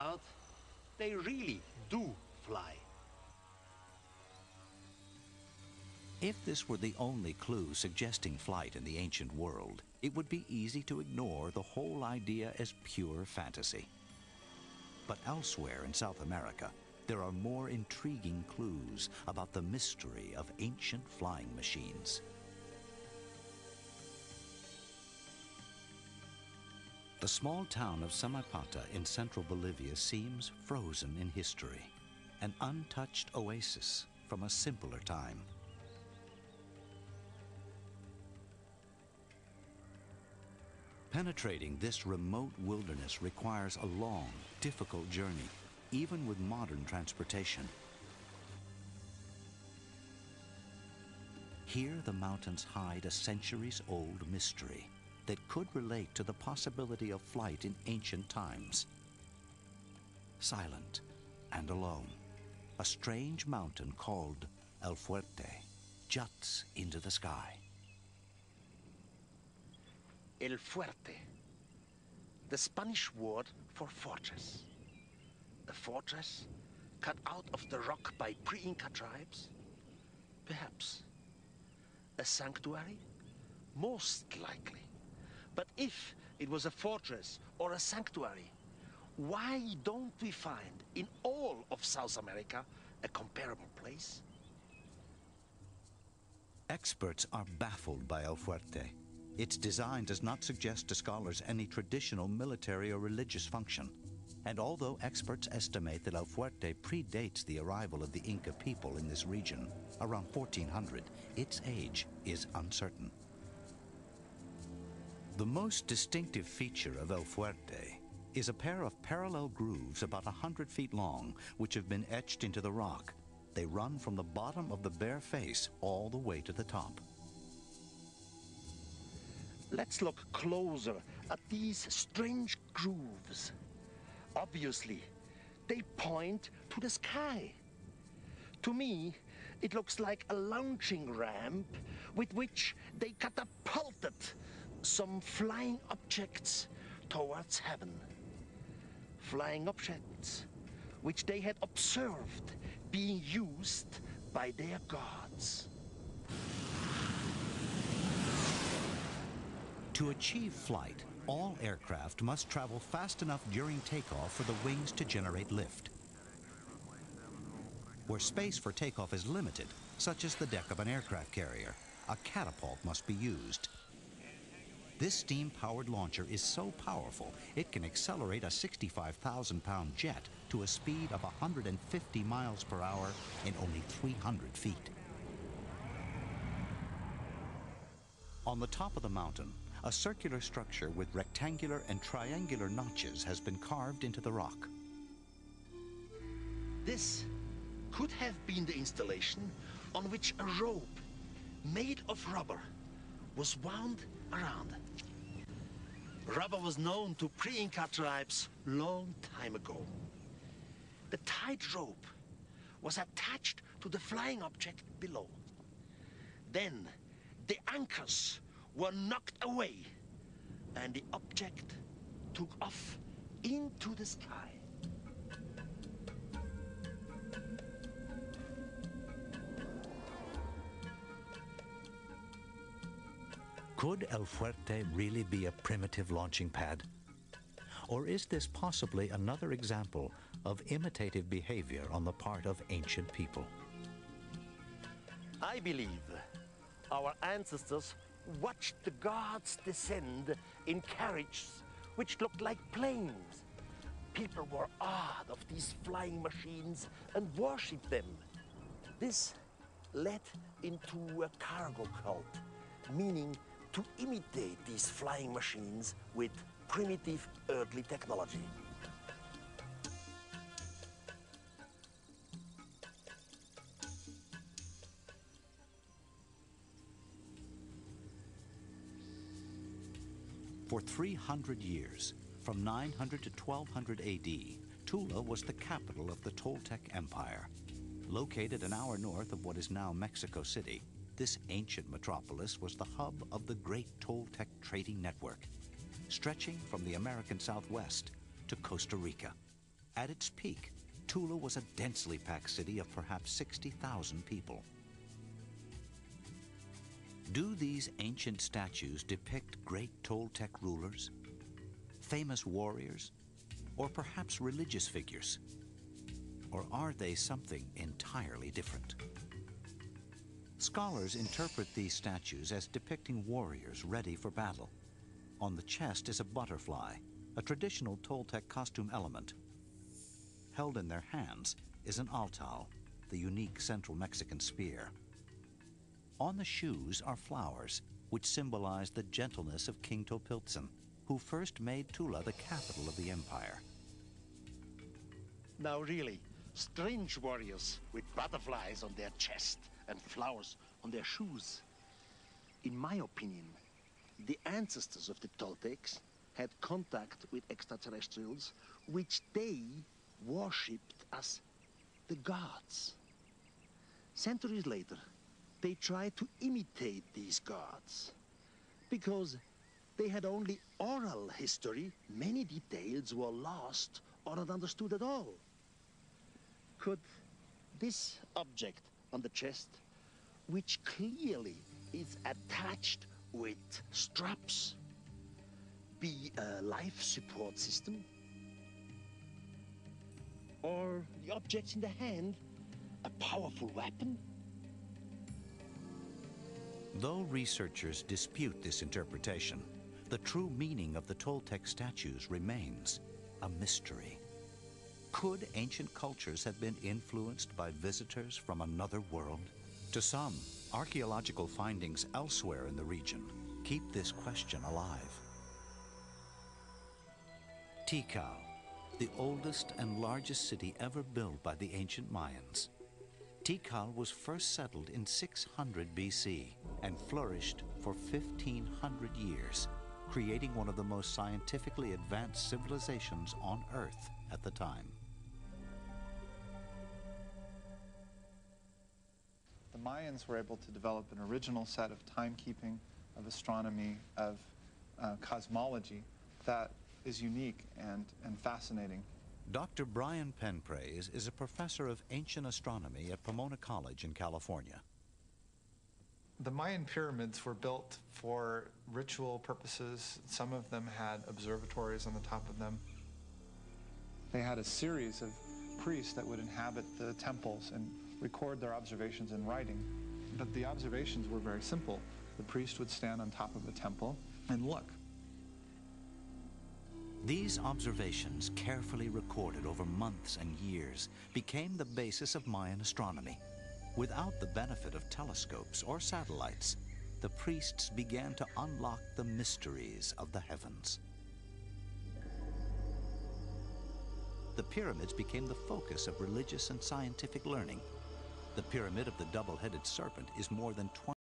out, they really do fly. If this were the only clue suggesting flight in the ancient world, it would be easy to ignore the whole idea as pure fantasy. But elsewhere in South America, there are more intriguing clues about the mystery of ancient flying machines. The small town of Samaipata in central Bolivia seems frozen in history, an untouched oasis from a simpler time. Penetrating this remote wilderness requires a long, difficult journey, even with modern transportation. Here the mountains hide a centuries-old mystery that could relate to the possibility of flight in ancient times. Silent and alone, a strange mountain called El Fuerte juts into the sky. El Fuerte, the Spanish word for fortress. A fortress cut out of the rock by pre-Inca tribes? Perhaps. A sanctuary? Most likely. But if it was a fortress or a sanctuary, why don't we find in all of South America a comparable place? Experts are baffled by El Fuerte. Its design does not suggest to scholars any traditional military or religious function. And although experts estimate that El Fuerte predates the arrival of the Inca people in this region, around 1400, its age is uncertain. The most distinctive feature of El Fuerte is a pair of parallel grooves about 100 feet long, which have been etched into the rock. They run from the bottom of the bare face all the way to the top. Let's look closer at these strange grooves. Obviously, they point to the sky. To me, it looks like a launching ramp with which they catapulted some flying objects towards heaven. Flying objects which they had observed being used by their gods. To achieve flight, all aircraft must travel fast enough during takeoff for the wings to generate lift. Where space for takeoff is limited, such as the deck of an aircraft carrier, a catapult must be used. This steam-powered launcher is so powerful, it can accelerate a 65,000-pound jet to a speed of 150 miles per hour in only 300 feet. On the top of the mountain, a circular structure with rectangular and triangular notches has been carved into the rock. This could have been the installation on which a rope made of rubber was wound around. Rubber was known to pre-Inca tribes long time ago. The tied rope was attached to the flying object below. Then the anchors were knocked away and the object took off into the sky. Could El Fuerte really be a primitive launching pad? Or is this possibly another example of imitative behavior on the part of ancient people? I believe our ancestors watched the gods descend in carriages which looked like planes. People were awed of these flying machines and worshipped them. This led into a cargo cult, meaning to imitate these flying machines with primitive earthly technology. For 300 years, from 900 to 1200 AD, Tula was the capital of the Toltec Empire. Located an hour north of what is now Mexico City, this ancient metropolis was the hub of the great Toltec trading network, stretching from the American Southwest to Costa Rica. At its peak, Tula was a densely packed city of perhaps 60,000 people. Do these ancient statues depict great Toltec rulers, famous warriors, or perhaps religious figures? Or are they something entirely different? Scholars interpret these statues as depicting warriors ready for battle. On the chest is a butterfly, a traditional Toltec costume element. Held in their hands is an altal, the unique central Mexican spear. On the shoes are flowers, which symbolize the gentleness of King Topiltzin, who first made Tula the capital of the empire. Now really, strange warriors with butterflies on their chest and flowers on their shoes. In my opinion, the ancestors of the Toltecs had contact with extraterrestrials, which they worshipped as the gods. Centuries later, they tried to imitate these gods. Because they had only oral history, many details were lost or not understood at all. Could this object on the chest, which clearly is attached with straps, be a life support system? Or the objects in the hand, a powerful weapon? Though researchers dispute this interpretation, the true meaning of the Toltec statues remains a mystery. Could ancient cultures have been influenced by visitors from another world? To some, archaeological findings elsewhere in the region keep this question alive. Tikal, the oldest and largest city ever built by the ancient Mayans. Tikal was first settled in 600 BC and flourished for 1,500 years, creating one of the most scientifically advanced civilizations on Earth at the time. The Mayans were able to develop an original set of timekeeping, of astronomy, of cosmology that is unique and fascinating. Dr. Brian Penpraise is a professor of ancient astronomy at Pomona College in California. The Mayan pyramids were built for ritual purposes. Some of them had observatories on the top of them. They had a series of priests that would inhabit the temples and record their observations in writing. But the observations were very simple. The priest would stand on top of a temple and look. These observations, carefully recorded over months and years, became the basis of Mayan astronomy. Without the benefit of telescopes or satellites, the priests began to unlock the mysteries of the heavens. The pyramids became the focus of religious and scientific learning. The pyramid of the double-headed serpent is more than 20